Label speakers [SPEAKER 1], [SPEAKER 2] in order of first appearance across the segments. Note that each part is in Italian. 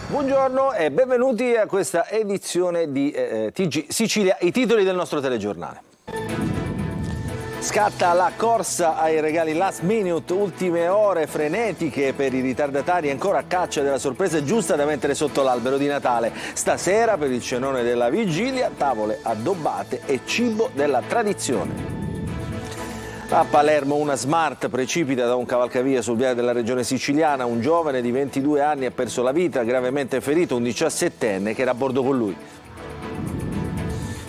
[SPEAKER 1] Buongiorno e benvenuti a questa edizione di TG Sicilia, i titoli del nostro telegiornale. Scatta la corsa ai regali last minute, ultime ore frenetiche per i ritardatari, ancora a caccia della sorpresa giusta da mettere sotto l'albero di Natale. Stasera per il cenone della vigilia, tavole addobbate e cibo della tradizione. A Palermo una Smart precipita da un cavalcavia sul viale della regione siciliana. Un giovane di 22 anni ha perso la vita, gravemente ferito un 17enne che era a bordo con lui.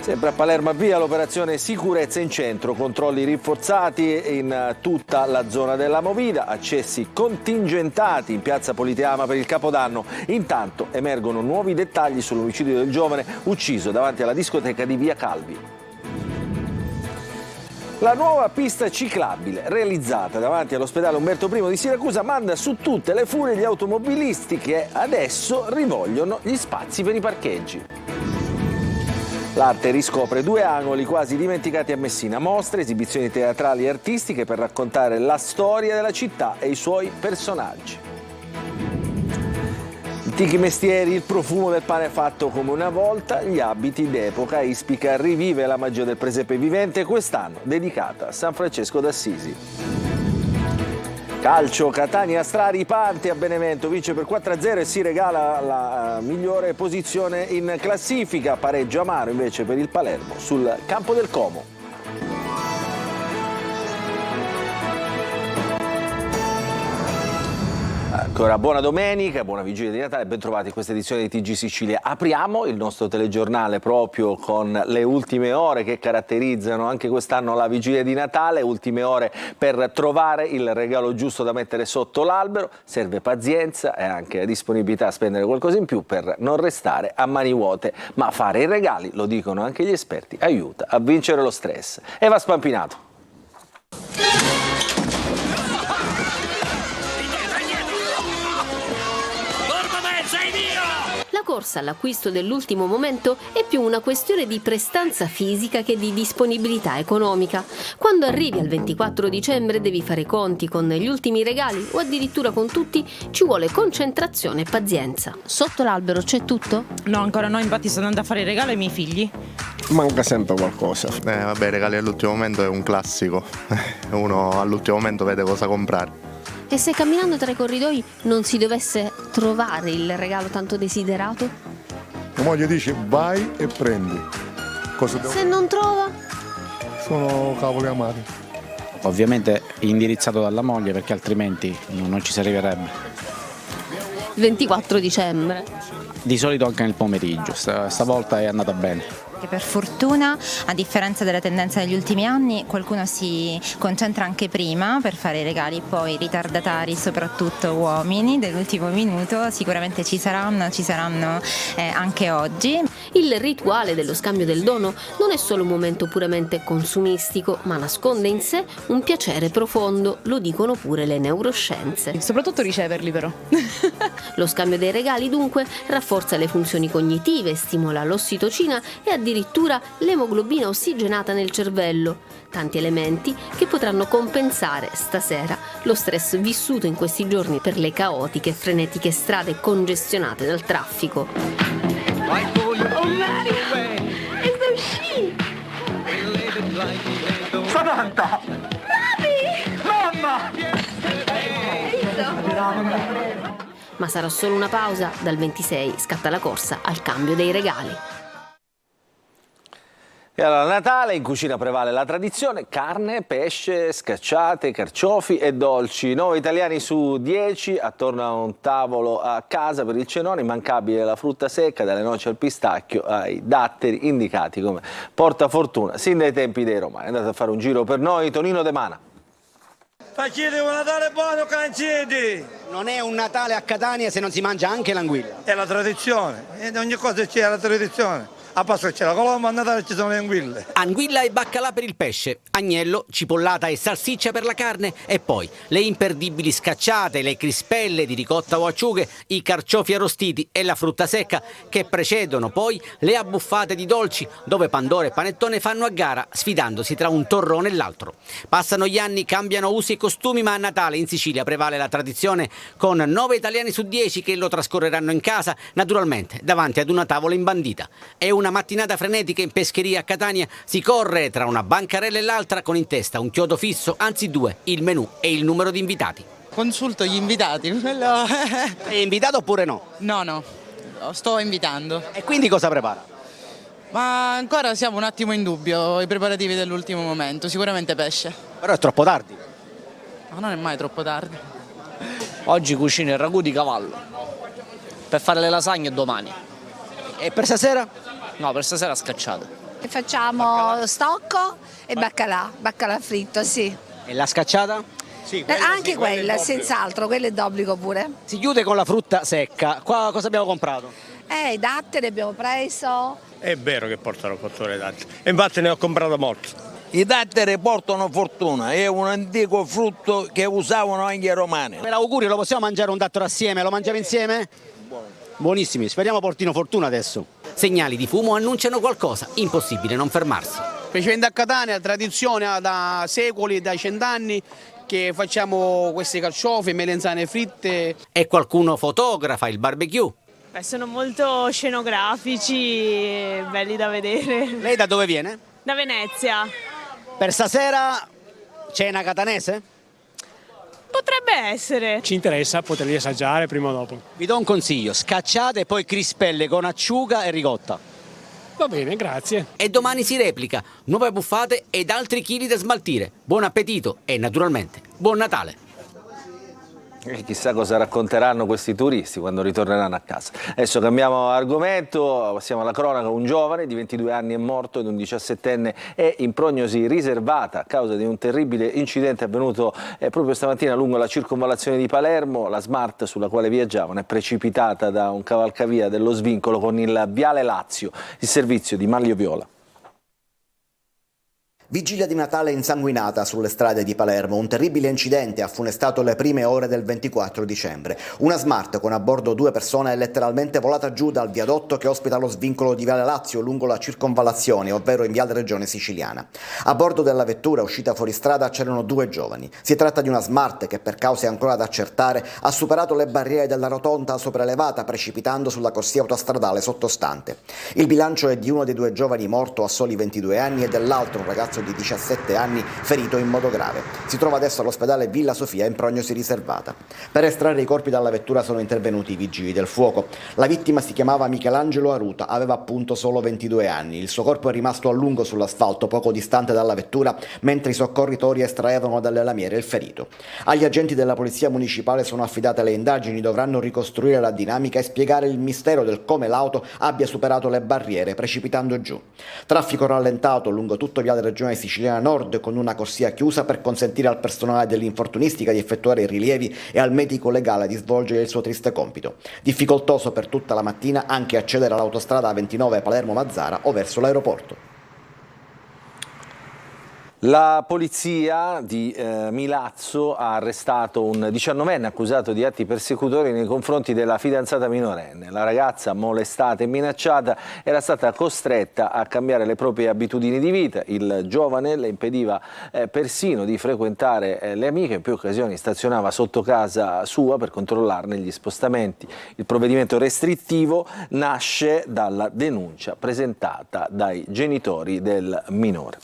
[SPEAKER 1] Sempre a Palermo avvia l'operazione Sicurezza in Centro, controlli rinforzati in tutta la zona della Movida, accessi contingentati in piazza Politeama per il Capodanno. Intanto emergono nuovi dettagli sull'omicidio del giovane ucciso davanti alla discoteca di Via Calvi. La nuova pista ciclabile realizzata davanti all'ospedale Umberto I di Siracusa manda su tutte le furie gli automobilisti che adesso rivogliono gli spazi per i parcheggi. L'arte riscopre due angoli quasi dimenticati a Messina, mostre, esibizioni teatrali e artistiche per raccontare la storia della città e i suoi personaggi. Antichi mestieri, il profumo del pane fatto come una volta, gli abiti d'epoca. Ispica rivive la magia del presepe vivente, quest'anno dedicata a San Francesco d'Assisi. Calcio, Catania Strari Pante a Benevento, vince per 4-0 e si regala la migliore posizione in classifica. Pareggio amaro invece per il Palermo sul campo del Como. Ancora buona domenica, buona vigilia di Natale, ben trovati in questa edizione di TG Sicilia. Apriamo il nostro telegiornale proprio con le ultime ore che caratterizzano anche quest'anno la vigilia di Natale, ultime ore per trovare il regalo giusto da mettere sotto l'albero. Serve pazienza e anche disponibilità a spendere qualcosa in più per non restare a mani vuote, ma fare i regali, lo dicono anche gli esperti, aiuta a vincere lo stress. Eva Spampinato.
[SPEAKER 2] La corsa all'acquisto dell'ultimo momento è più una questione di prestanza fisica che di disponibilità economica. Quando arrivi al 24 dicembre devi fare i conti con gli ultimi regali o addirittura con tutti, ci vuole concentrazione e pazienza. Sotto l'albero c'è tutto?
[SPEAKER 3] No, ancora no, infatti sto andando a fare i regali ai miei figli.
[SPEAKER 4] Manca sempre qualcosa. Vabbè, i regali all'ultimo momento è un classico. Uno all'ultimo momento vede cosa comprare.
[SPEAKER 2] E se camminando tra i corridoi non si dovesse trovare il regalo tanto desiderato?
[SPEAKER 5] La moglie dice vai e prendi. Cosa devo...
[SPEAKER 2] Se non trova?
[SPEAKER 5] Sono cavoli amari.
[SPEAKER 6] Ovviamente indirizzato dalla moglie perché altrimenti non ci si arriverebbe.
[SPEAKER 2] 24 dicembre.
[SPEAKER 6] Di solito anche nel pomeriggio, stavolta è andata bene.
[SPEAKER 7] Per fortuna, a differenza della tendenza degli ultimi anni, qualcuno si concentra anche prima per fare i regali, poi ritardatari, soprattutto uomini dell'ultimo minuto, sicuramente ci saranno anche oggi.
[SPEAKER 2] Il rituale dello scambio del dono non è solo un momento puramente consumistico, ma nasconde in sé un piacere profondo, lo dicono pure le neuroscienze.
[SPEAKER 3] Soprattutto riceverli però.
[SPEAKER 2] Lo scambio dei regali dunque rafforza le funzioni cognitive, stimola l'ossitocina e addirittura l'emoglobina ossigenata nel cervello. Tanti elementi che potranno compensare stasera lo stress vissuto in questi giorni per le caotiche e frenetiche strade congestionate dal traffico.
[SPEAKER 8] Oh Mario! It's so chic!
[SPEAKER 9] Samantha!
[SPEAKER 8] Papi!
[SPEAKER 9] Mamma!
[SPEAKER 2] Ma sarà solo una pausa? Dal 26 scatta la corsa al cambio dei regali.
[SPEAKER 1] E allora, Natale, in cucina prevale la tradizione, carne, pesce, scacciate, carciofi e dolci. 9 italiani su 10 attorno a un tavolo a casa per il cenone, immancabile la frutta secca, dalle noci al pistacchio ai datteri, indicati come portafortuna sin dai tempi dei Romani. È andato a fare un giro per noi Tonino De Mana.
[SPEAKER 9] Facete un Natale buono, canceti!
[SPEAKER 10] Non è un Natale a Catania se non si mangia anche l'anguilla.
[SPEAKER 9] È la tradizione, e ogni cosa c'è la tradizione. A Pasqua c'è la colomba, a Natale ci sono le anguille.
[SPEAKER 10] Anguilla e baccalà per il pesce, agnello, cipollata e salsiccia per la carne e poi le imperdibili scacciate, le crispelle di ricotta o acciughe, i carciofi arrostiti e la frutta secca che precedono poi le abbuffate di dolci dove Pandoro e Panettone fanno a gara sfidandosi tra un torrone e l'altro. Passano gli anni, cambiano usi e costumi, ma a Natale in Sicilia prevale la tradizione con 9 italiani su 10 che lo trascorreranno in casa, naturalmente davanti ad una tavola imbandita. È una mattinata frenetica in pescheria a Catania, si corre tra una bancarella e l'altra con in testa un chiodo fisso, anzi 2, il menù e il numero di invitati.
[SPEAKER 3] Consulto gli invitati.
[SPEAKER 10] È invitato oppure no?
[SPEAKER 3] No, lo sto invitando.
[SPEAKER 10] E quindi cosa prepara?
[SPEAKER 3] Ma ancora siamo un attimo in dubbio, i preparativi dell'ultimo momento, sicuramente pesce.
[SPEAKER 10] Però è troppo tardi.
[SPEAKER 3] Ma non è mai troppo tardi.
[SPEAKER 11] Oggi cucino il ragù di cavallo per fare le lasagne domani.
[SPEAKER 10] E per stasera?
[SPEAKER 11] No, per stasera scacciato.
[SPEAKER 8] Facciamo stocco e baccalà fritto, sì.
[SPEAKER 10] E la scacciata?
[SPEAKER 8] Anche quella, senz'altro, quella è d'obbligo pure.
[SPEAKER 10] Si chiude con la frutta secca. Qua cosa abbiamo comprato?
[SPEAKER 8] I datteri abbiamo preso.
[SPEAKER 9] È vero che portano fattore datteri, e infatti ne ho comprato molti.
[SPEAKER 12] I datteri portano fortuna, è un antico frutto che usavano anche i romani.
[SPEAKER 10] Per auguri lo possiamo mangiare un dattero assieme? Lo mangiamo insieme? Buonissimi, speriamo portino fortuna adesso. Segnali di fumo annunciano qualcosa, impossibile non fermarsi.
[SPEAKER 11] Specialmente a Catania, tradizione da secoli, da 100 anni, che facciamo questi carciofi, melenzane fritte.
[SPEAKER 10] E qualcuno fotografa il barbecue.
[SPEAKER 13] Sono molto scenografici, belli da vedere.
[SPEAKER 10] Lei da dove viene?
[SPEAKER 13] Da Venezia.
[SPEAKER 10] Per stasera cena catanese?
[SPEAKER 13] Potrebbe essere.
[SPEAKER 14] Ci interessa poterli assaggiare prima o dopo.
[SPEAKER 10] Vi do un consiglio, scacciate e poi crispelle con acciuga e ricotta.
[SPEAKER 14] Va bene, grazie.
[SPEAKER 10] E domani si replica, nuove buffate ed altri chili da smaltire. Buon appetito e naturalmente buon Natale.
[SPEAKER 1] E chissà cosa racconteranno questi turisti quando ritorneranno a casa. Adesso cambiamo argomento, passiamo alla cronaca. Un giovane di 22 anni è morto ed un 17enne è in prognosi riservata a causa di un terribile incidente avvenuto proprio stamattina lungo la circonvallazione di Palermo. La Smart sulla quale viaggiavano è precipitata da un cavalcavia dello svincolo con il Viale Lazio, il servizio di Manlio Viola.
[SPEAKER 15] Vigilia di Natale insanguinata sulle strade di Palermo. Un terribile incidente ha funestato le prime ore del 24 dicembre. Una Smart con a bordo 2 persone è letteralmente volata giù dal viadotto che ospita lo svincolo di Viale Lazio lungo la circonvallazione, ovvero in Viale Regione Siciliana. A bordo della vettura uscita fuori strada c'erano 2 giovani. Si tratta di una Smart che, per cause ancora da accertare, ha superato le barriere della rotonda sopraelevata precipitando sulla corsia autostradale sottostante. Il bilancio è di uno dei 2 giovani morto a soli 22 anni e dell'altro, un ragazzo di 17 anni, ferito in modo grave. Si trova adesso all'ospedale Villa Sofia in prognosi riservata. Per estrarre i corpi dalla vettura sono intervenuti i vigili del fuoco. La vittima si chiamava Michelangelo Aruta, aveva appunto solo 22 anni. Il suo corpo è rimasto a lungo sull'asfalto poco distante dalla vettura mentre i soccorritori estraevano dalle lamiere il ferito. Agli agenti della polizia municipale sono affidate le indagini, dovranno ricostruire la dinamica e spiegare il mistero del come l'auto abbia superato le barriere precipitando giù. Traffico rallentato lungo tutto Viale Regione Siciliana Nord con una corsia chiusa per consentire al personale dell'infortunistica di effettuare i rilievi e al medico legale di svolgere il suo triste compito. Difficoltoso per tutta la mattina anche accedere all'autostrada A29 Palermo-Mazzara o verso l'aeroporto.
[SPEAKER 1] La polizia di Milazzo ha arrestato un 19enne accusato di atti persecutori nei confronti della fidanzata minorenne. La ragazza, molestata e minacciata, era stata costretta a cambiare le proprie abitudini di vita. Il giovane le impediva persino di frequentare le amiche, in più occasioni stazionava sotto casa sua per controllarne gli spostamenti. Il provvedimento restrittivo nasce dalla denuncia presentata dai genitori del minore.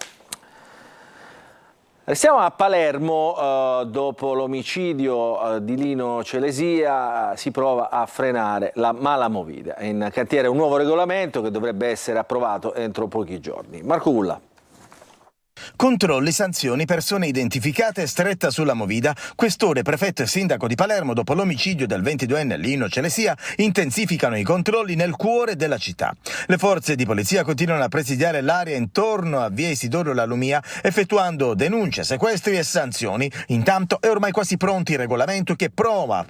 [SPEAKER 1] Restiamo a Palermo, dopo l'omicidio di Lino Celesia si prova a frenare la mala movida. È in cantiere un nuovo regolamento che dovrebbe essere approvato entro pochi giorni. Marco Gulla.
[SPEAKER 16] Controlli, sanzioni, persone identificate, stretta sulla movida. Questore, prefetto e sindaco di Palermo, dopo l'omicidio del 22enne Lino Celesia, intensificano i controlli nel cuore della città. Le forze di polizia continuano a presidiare l'area intorno a via Isidoro La Lumia, effettuando denunce, sequestri e sanzioni. Intanto è ormai quasi pronto il regolamento che prova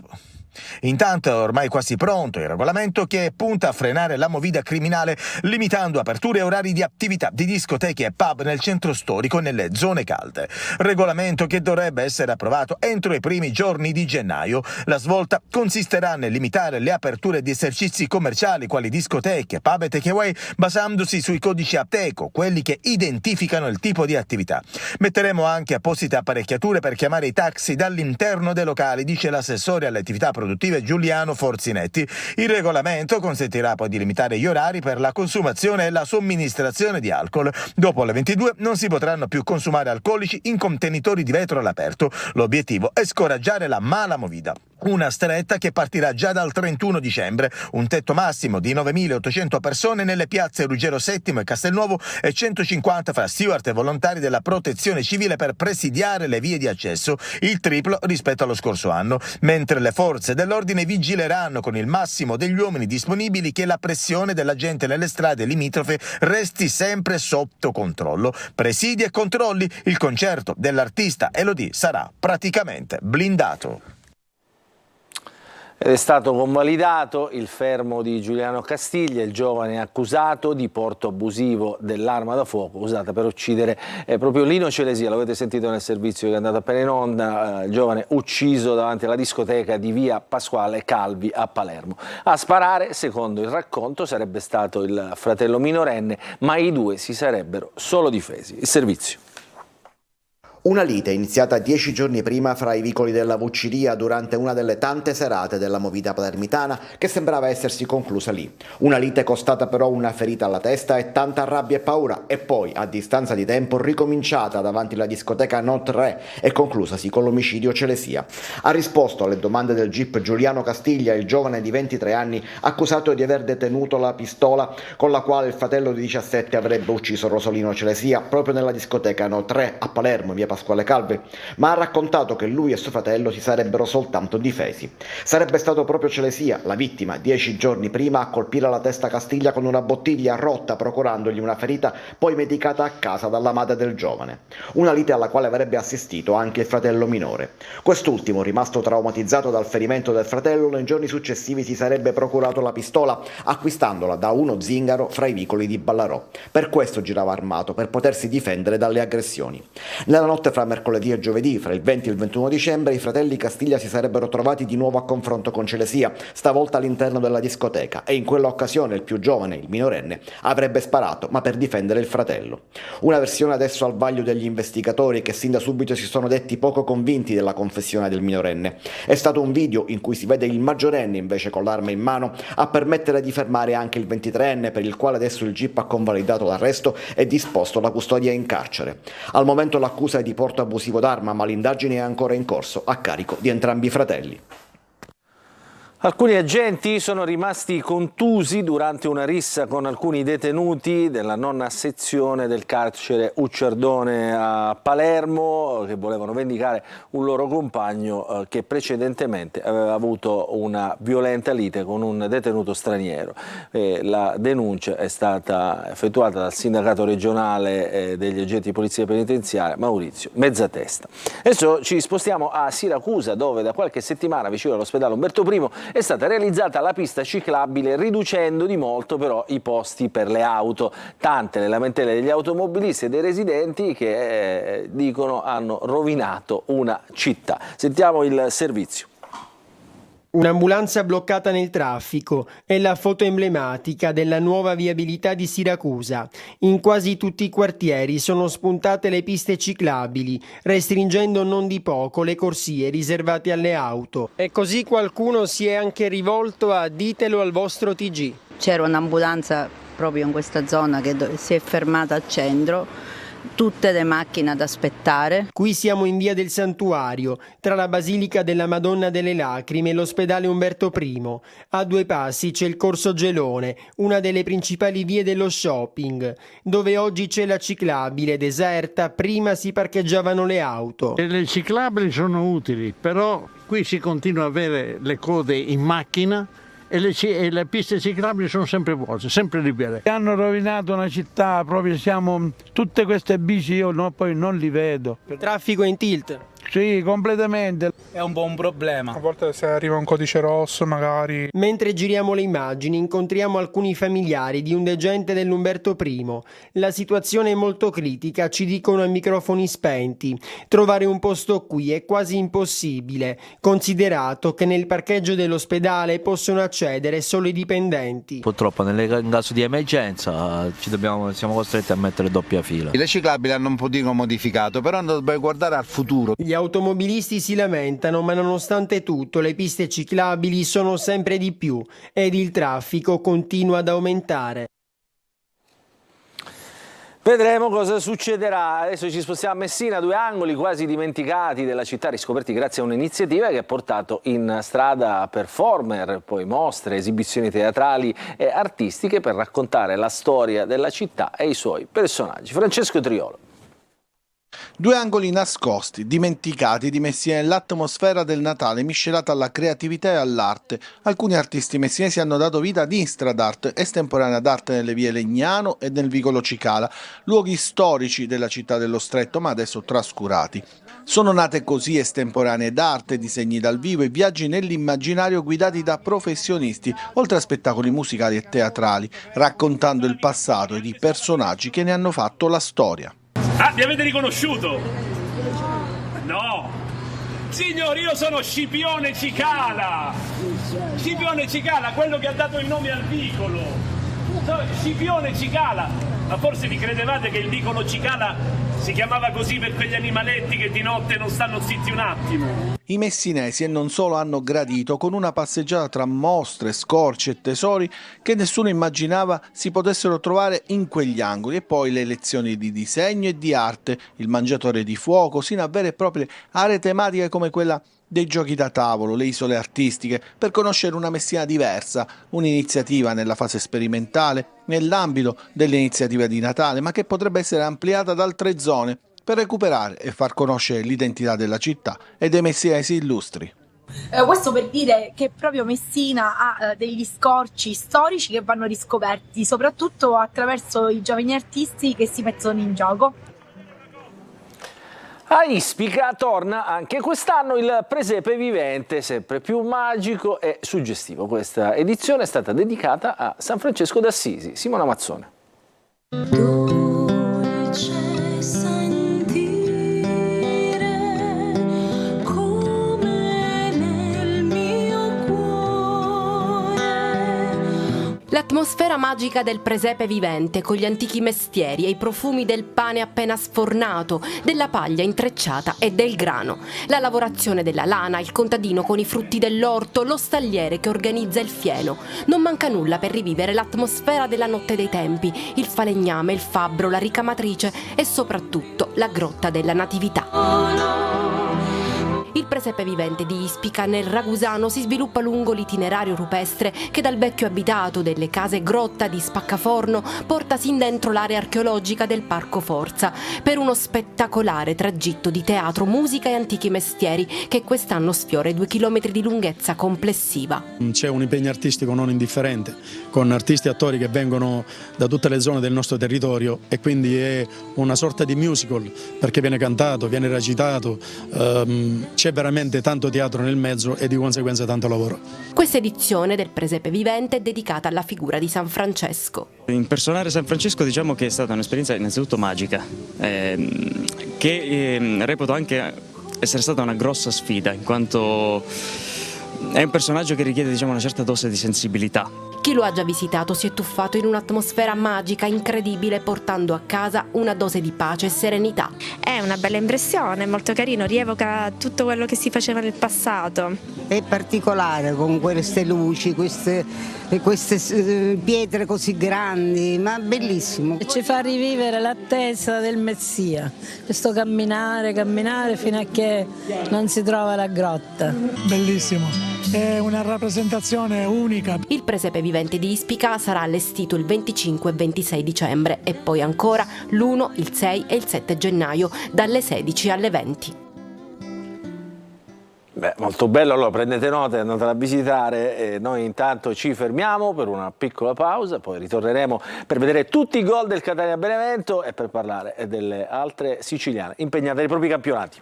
[SPEAKER 16] Intanto è ormai quasi pronto il regolamento che punta a frenare la movida criminale limitando aperture e orari di attività di discoteche e pub nel centro storico e nelle zone calde. Regolamento che dovrebbe essere approvato entro i primi giorni di gennaio. La svolta consisterà nel limitare le aperture di esercizi commerciali quali discoteche, pub e takeaway basandosi sui codici Ateco, quelli che identificano il tipo di attività. Metteremo anche apposite apparecchiature per chiamare i taxi dall'interno dei locali, dice l'assessore alle attività produttive Giuliano Forzinetti. Il regolamento consentirà poi di limitare gli orari per la consumazione e la somministrazione di alcol. Dopo le 22 non si potranno più consumare alcolici in contenitori di vetro all'aperto. L'obiettivo è scoraggiare la mala movida. Una stretta che partirà già dal 31 dicembre, un tetto massimo di 9.800 persone nelle piazze Ruggero VII e Castelnuovo e 150 fra steward e volontari della protezione civile per presidiare le vie di accesso, il triplo rispetto allo scorso anno, mentre le forze dell'ordine vigileranno con il massimo degli uomini disponibili che la pressione della gente nelle strade limitrofe resti sempre sotto controllo. Presidi e controlli, il concerto dell'artista Elodie sarà praticamente blindato.
[SPEAKER 1] Ed è stato convalidato il fermo di Giuliano Castiglia, il giovane accusato di porto abusivo dell'arma da fuoco usata per uccidere proprio Lino Celesìa. L'avete sentito nel servizio che è andato appena in onda, il giovane ucciso davanti alla discoteca di via Pasquale Calvi a Palermo. A sparare, secondo il racconto, sarebbe stato il fratello minorenne, ma i due si sarebbero solo difesi. Il servizio.
[SPEAKER 15] Una lite iniziata 10 giorni prima fra i vicoli della Vucciria durante una delle tante serate della movida palermitana che sembrava essersi conclusa lì. Una lite costata però una ferita alla testa e tanta rabbia e paura e poi, a distanza di tempo, ricominciata davanti alla discoteca Not 3 e conclusasi con l'omicidio Celesìa. Ha risposto alle domande del GIP Giuliano Castiglia, il giovane di 23 anni accusato di aver detenuto la pistola con la quale il fratello di 17 avrebbe ucciso Rosolino Celesìa proprio nella discoteca Not 3 a Palermo, via Pasquale Calvi, ma ha raccontato che lui e suo fratello si sarebbero soltanto difesi. Sarebbe stato proprio Celesìa, la vittima, 10 giorni prima a colpire la testa Castiglia con una bottiglia rotta, procurandogli una ferita poi medicata a casa dalla madre del giovane. Una lite alla quale avrebbe assistito anche il fratello minore. Quest'ultimo, rimasto traumatizzato dal ferimento del fratello, nei giorni successivi si sarebbe procurato la pistola, acquistandola da uno zingaro fra i vicoli di Ballarò. Per questo girava armato, per potersi difendere dalle aggressioni. Nella notte fra mercoledì e giovedì, fra il 20 e il 21 dicembre, i fratelli Castiglia si sarebbero trovati di nuovo a confronto con Celesìa, stavolta all'interno della discoteca, e in quella occasione il più giovane, il minorenne, avrebbe sparato, ma per difendere il fratello. Una versione adesso al vaglio degli investigatori che sin da subito si sono detti poco convinti della confessione del minorenne. È stato un video in cui si vede il maggiorenne invece con l'arma in mano a permettere di fermare anche il 23enne, per il quale adesso il GIP ha convalidato l'arresto e disposto la custodia in carcere. Al momento l'accusa è di porto abusivo d'arma, ma l'indagine è ancora in corso a carico di entrambi i fratelli.
[SPEAKER 1] Alcuni agenti sono rimasti contusi durante una rissa con alcuni detenuti della nona sezione del carcere Ucciardone a Palermo che volevano vendicare un loro compagno che precedentemente aveva avuto una violenta lite con un detenuto straniero. La denuncia è stata effettuata dal sindacato regionale degli agenti di polizia penitenziaria Maurizio Mezzatesta. Adesso ci spostiamo a Siracusa, dove da qualche settimana vicino all'ospedale Umberto I è stata realizzata la pista ciclabile, riducendo di molto però i posti per le auto. Tante le lamentele degli automobilisti e dei residenti che dicono hanno rovinato una città. Sentiamo il servizio.
[SPEAKER 17] Un'ambulanza bloccata nel traffico è la foto emblematica della nuova viabilità di Siracusa. In quasi tutti i quartieri sono spuntate le piste ciclabili, restringendo non di poco le corsie riservate alle auto. E così qualcuno si è anche rivolto a ditelo al vostro TG.
[SPEAKER 18] C'era un'ambulanza proprio in questa zona che si è fermata al centro. Tutte le macchine ad aspettare.
[SPEAKER 17] Qui siamo in via del Santuario, tra la Basilica della Madonna delle Lacrime e l'ospedale Umberto I. A due passi c'è il Corso Gelone, una delle principali vie dello shopping, dove oggi c'è la ciclabile deserta, prima si parcheggiavano le auto.
[SPEAKER 19] Le ciclabili sono utili, però qui si continua a avere le code in macchina e le piste ciclabili sono sempre vuote, sempre libere. Hanno rovinato una città, proprio tutte queste bici io poi non li vedo.
[SPEAKER 17] Il traffico è in tilt.
[SPEAKER 19] Sì, completamente.
[SPEAKER 6] È un po' un problema.
[SPEAKER 20] A volte se arriva un codice rosso magari.
[SPEAKER 17] Mentre giriamo le immagini incontriamo alcuni familiari di un degente dell'Umberto I. La situazione è molto critica, ci dicono a microfoni spenti. Trovare un posto qui è quasi impossibile, considerato che nel parcheggio dell'ospedale possono accedere solo i dipendenti.
[SPEAKER 21] Purtroppo in caso di emergenza siamo costretti a mettere doppia fila.
[SPEAKER 22] Le ciclabili hanno un pochino modificato, però dobbiamo guardare al futuro.
[SPEAKER 17] Gli automobilisti si lamentano, ma nonostante tutto le piste ciclabili sono sempre di più ed il traffico continua ad aumentare.
[SPEAKER 1] Vedremo cosa succederà. Adesso ci spostiamo a Messina, 2 angoli quasi dimenticati della città, riscoperti grazie a un'iniziativa che ha portato in strada performer, poi mostre, esibizioni teatrali e artistiche per raccontare la storia della città e i suoi personaggi. Francesco Triolo.
[SPEAKER 23] 2 angoli nascosti, dimenticati di Messina nell'atmosfera del Natale miscelata alla creatività e all'arte. Alcuni artisti messinesi hanno dato vita ad Instrad Art, estemporanea d'arte nelle vie Legnano e nel vicolo Cicala, luoghi storici della città dello Stretto ma adesso trascurati. Sono nate così estemporanee d'arte, disegni dal vivo e viaggi nell'immaginario guidati da professionisti, oltre a spettacoli musicali e teatrali, raccontando il passato ed i personaggi che ne hanno fatto la storia.
[SPEAKER 24] Ah, mi avete riconosciuto? No! Signori, io sono Scipione Cicala! Scipione Cicala, quello che ha dato il nome al vicolo! Scipione Cicala! Ma forse vi credevate che il vicolo Cicala si chiamava così per quegli animaletti che di notte non stanno zitti un attimo?
[SPEAKER 23] I messinesi e non solo hanno gradito con una passeggiata tra mostre, scorci e tesori che nessuno immaginava si potessero trovare in quegli angoli, e poi le lezioni di disegno e di arte, il mangiatore di fuoco, sino a vere e proprie aree tematiche come quella dei giochi da tavolo, le isole artistiche, per conoscere una Messina diversa, un'iniziativa nella fase sperimentale, nell'ambito dell'iniziativa di Natale, ma che potrebbe essere ampliata ad altre zone per recuperare e far conoscere l'identità della città e dei messinesi illustri.
[SPEAKER 25] Questo per dire che proprio Messina ha degli scorci storici che vanno riscoperti, soprattutto attraverso i giovani artisti che si mettono in gioco.
[SPEAKER 1] A Ispica torna anche quest'anno il presepe vivente, sempre più magico e suggestivo. Questa edizione è stata dedicata a San Francesco d'Assisi. Simona Mazzone.
[SPEAKER 2] L'atmosfera magica del presepe vivente, con gli antichi mestieri e i profumi del pane appena sfornato, della paglia intrecciata e del grano, la lavorazione della lana, il contadino con i frutti dell'orto, lo stagliere che organizza il fieno. Non manca nulla per rivivere l'atmosfera della notte dei tempi, il falegname, il fabbro, la ricamatrice e soprattutto la grotta della Natività. Il presepe vivente di Ispica nel Ragusano si sviluppa lungo l'itinerario rupestre che dal vecchio abitato delle case grotta di Spaccaforno porta sin dentro l'area archeologica del Parco Forza per uno spettacolare tragitto di teatro, musica e antichi mestieri che quest'anno sfiora i 2 chilometri di lunghezza complessiva.
[SPEAKER 26] C'è un impegno artistico non indifferente, con artisti e attori che vengono da tutte le zone del nostro territorio, e quindi è una sorta di musical perché viene cantato, viene recitato, c'è veramente tanto teatro nel mezzo e di conseguenza tanto lavoro.
[SPEAKER 2] Questa edizione del presepe vivente è dedicata alla figura di San Francesco.
[SPEAKER 27] Impersonare San Francesco diciamo che è stata un'esperienza innanzitutto magica, che reputo anche essere stata una grossa sfida, in quanto è un personaggio che richiede una certa dose di sensibilità.
[SPEAKER 2] Chi lo ha già visitato si è tuffato in un'atmosfera magica incredibile, portando a casa una dose di pace e serenità.
[SPEAKER 28] È una bella impressione, è molto carino, rievoca tutto quello che si faceva nel passato.
[SPEAKER 29] È particolare con queste luci, queste pietre così grandi, ma bellissimo.
[SPEAKER 30] Ci fa rivivere l'attesa del Messia, questo camminare fino a che non si trova la grotta.
[SPEAKER 31] Bellissimo. È una rappresentazione unica.
[SPEAKER 2] Il presepe vivente di Ispica sarà allestito il 25 e 26 dicembre e poi ancora l'1, il 6 e il 7 gennaio dalle 16 alle 20.
[SPEAKER 1] Beh, molto bello, allora prendete nota e andatela a visitare, e noi intanto ci fermiamo per una piccola pausa, poi ritorneremo per vedere tutti i gol del Catania Benevento e per parlare delle altre siciliane impegnate nei propri campionati.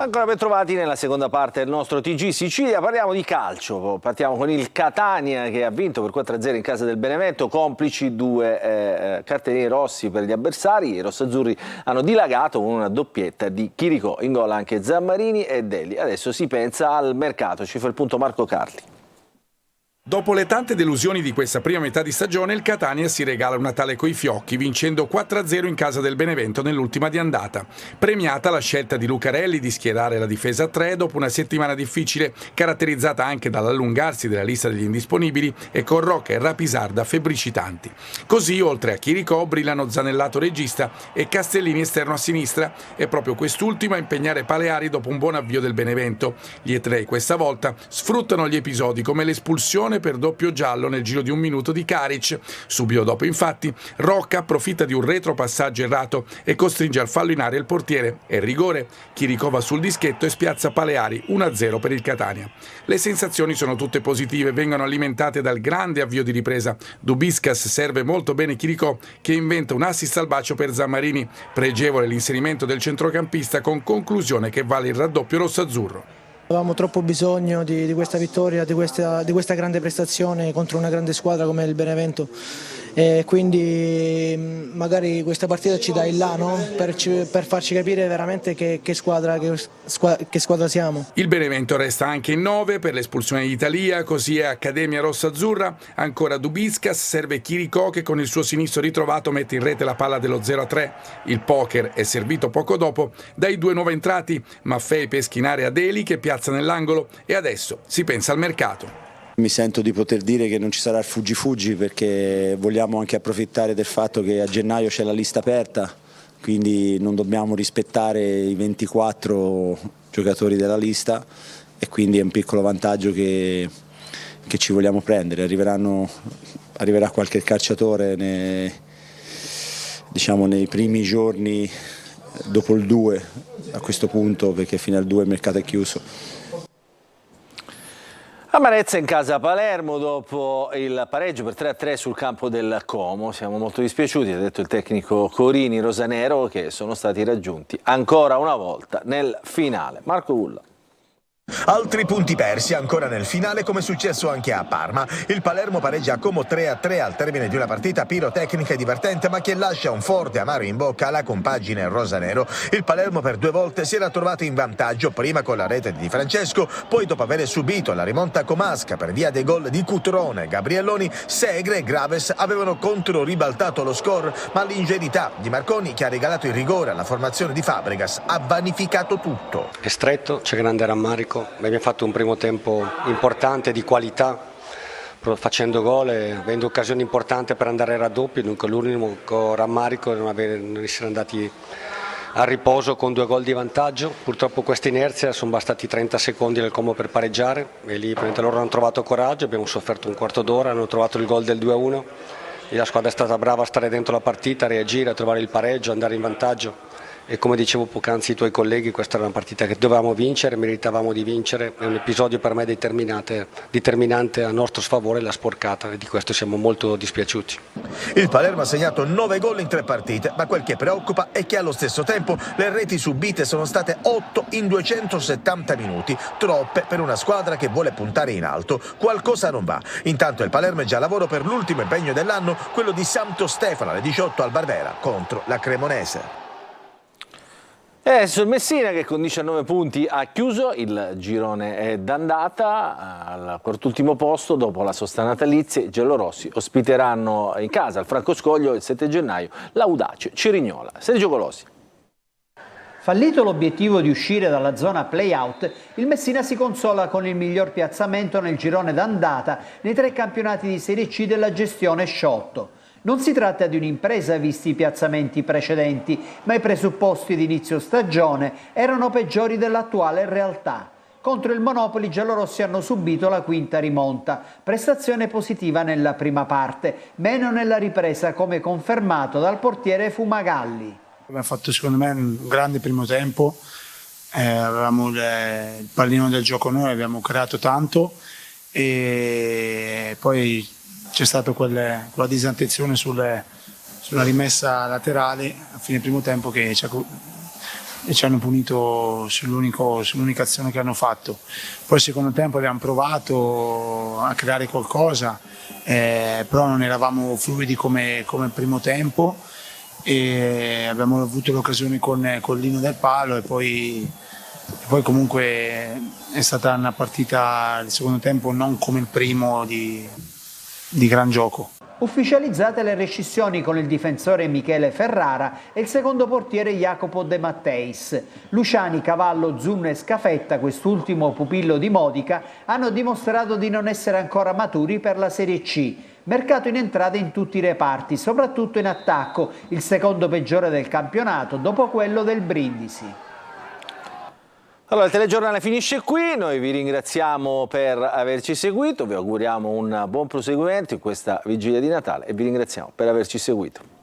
[SPEAKER 1] Ancora ben trovati nella seconda parte del nostro TG Sicilia, parliamo di calcio, partiamo con il Catania che ha vinto per 4-0 in casa del Benevento, complici 2 cartellini rossi per gli avversari. I rossazzurri hanno dilagato con una doppietta di Chiricò, in gol anche Zammarini e Deli. Adesso si pensa al mercato, ci fa il punto Marco Carli.
[SPEAKER 3] Dopo le tante delusioni di questa prima metà di stagione, il Catania si regala un Natale coi fiocchi, vincendo 4-0 in casa del Benevento nell'ultima di andata. Premiata la scelta di Lucarelli di schierare la difesa a 3 dopo una settimana difficile, caratterizzata anche dall'allungarsi della lista degli indisponibili e con Rocca e Rapisarda febbricitanti. Così, oltre a Chiricò, brillano Zanellato regista e Castellini esterno a sinistra, e proprio quest'ultimo a impegnare Paleari dopo un buon avvio del Benevento. Gli etrei questa volta sfruttano gli episodi come l'espulsione per doppio giallo nel giro di un minuto di Karic. Subito dopo, infatti, Rocca approfitta di un retropassaggio errato e costringe al fallo in area il portiere e rigore. Chiricò va sul dischetto e spiazza Paleari, 1-0 per il Catania. Le sensazioni sono tutte positive, vengono alimentate dal grande avvio di ripresa. Dubiscas serve molto bene Chiricò, che inventa un assist al bacio per Zammarini. Pregevole l'inserimento del centrocampista, con conclusione che vale il raddoppio rossazzurro.
[SPEAKER 4] Avevamo troppo bisogno di questa vittoria, di questa grande prestazione contro una grande squadra come il Benevento, e quindi magari questa partita ci dà il là, no? per farci capire veramente che squadra siamo.
[SPEAKER 3] Il Benevento resta anche in 9 per l'espulsione di Italia, così è Accademia Rossazzurra. Ancora Dubiscas, serve Chiricò che con il suo sinistro ritrovato mette in rete la palla dello 0-3. Il poker è servito poco dopo dai 2 nuovi entrati, Maffei pesca in area Deli che piazza nell'angolo, e adesso si pensa al mercato.
[SPEAKER 5] Mi sento di poter dire che non ci sarà il fuggi-fuggi, perché vogliamo anche approfittare del fatto che a gennaio c'è la lista aperta, quindi non dobbiamo rispettare i 24 giocatori della lista, e quindi è un piccolo vantaggio che ci vogliamo prendere. Arriverà qualche calciatore nei primi giorni dopo il 2 a questo punto, perché fino al 2 il mercato è chiuso.
[SPEAKER 1] Amarezza in casa a Palermo dopo il pareggio per 3-3 sul campo del Como. Siamo molto dispiaciuti, ha detto il tecnico Corini Rosanero, che sono stati raggiunti ancora una volta nel finale. Marco Ulla.
[SPEAKER 16] Altri punti persi ancora nel finale, come è successo anche a Parma. Il Palermo pareggia a Como 3-3 al termine di una partita pirotecnica e divertente, ma che lascia un forte amaro in bocca alla compagine rosanero. Il Palermo per 2 volte si era trovato in vantaggio, prima con la rete di Di Francesco, poi dopo aver subito la rimonta comasca per via dei gol di Cutrone, Gabrielloni, Segre e Graves avevano controribaltato lo score, ma l'ingenuità di Marconi, che ha regalato il rigore alla formazione di Fabregas, ha vanificato tutto.
[SPEAKER 7] È stretto, c'è grande rammarico. Abbiamo fatto un primo tempo importante, di qualità, facendo gol e avendo occasioni importanti per andare ai raddoppi. Dunque l'unico rammarico è non essere andati a riposo con 2 gol di vantaggio. Purtroppo questa inerzia, sono bastati 30 secondi del Como per pareggiare, e lì loro hanno trovato coraggio, abbiamo sofferto un quarto d'ora, hanno trovato il gol del 2-1 e la squadra è stata brava a stare dentro la partita, a reagire, a trovare il pareggio, andare in vantaggio. E come dicevo poc'anzi ai tuoi colleghi, questa era una partita che dovevamo vincere, meritavamo di vincere. È un episodio per me determinante a nostro sfavore, la sporcata, e di questo siamo molto dispiaciuti.
[SPEAKER 16] Il Palermo ha segnato 9 gol in 3 partite, ma quel che preoccupa è che allo stesso tempo le reti subite sono state 8 in 270 minuti, troppe per una squadra che vuole puntare in alto. Qualcosa non va. Intanto il Palermo è già a lavoro per l'ultimo impegno dell'anno, quello di Santo Stefano alle 18 al Barbera contro la Cremonese.
[SPEAKER 1] Sul Messina, che con 19 punti ha chiuso il girone d'andata al quart'ultimo posto dopo la sosta natalizia. I giallorossi ospiteranno in casa al Franco Scoglio il 7 gennaio l'Audace Cerignola. Sergio Colosi.
[SPEAKER 8] Fallito l'obiettivo di uscire dalla zona play-out, il Messina si consola con il miglior piazzamento nel girone d'andata nei 3 campionati di Serie C della gestione Sciotto. Non si tratta di un'impresa visti i piazzamenti precedenti, ma i presupposti di inizio stagione erano peggiori dell'attuale realtà. Contro il Monopoli i giallorossi hanno subito la quinta rimonta, prestazione positiva nella prima parte, meno nella ripresa, come confermato dal portiere Fumagalli.
[SPEAKER 31] Abbiamo fatto secondo me un grande primo tempo, avevamo il pallino del gioco noi, abbiamo creato tanto, e poi c'è stata quella disattenzione sulla rimessa laterale a fine primo tempo che ci ci hanno punito sull'unica azione che hanno fatto. Poi il secondo tempo abbiamo provato a creare qualcosa, però non eravamo fluidi come il primo tempo e abbiamo avuto l'occasione con Lino del palo e poi comunque è stata una partita il secondo tempo non come il primo di gran gioco.
[SPEAKER 8] Ufficializzate le rescissioni con il difensore Michele Ferrara e il secondo portiere Jacopo De Matteis. Luciani, Cavallo, Zunno e Scafetta, quest'ultimo pupillo di Modica, hanno dimostrato di non essere ancora maturi per la Serie C. Mercato in entrata in tutti i reparti, soprattutto in attacco, il secondo peggiore del campionato dopo quello del Brindisi.
[SPEAKER 1] Allora, il telegiornale finisce qui, noi vi ringraziamo per averci seguito, vi auguriamo un buon proseguimento in questa vigilia di Natale e vi ringraziamo per averci seguito.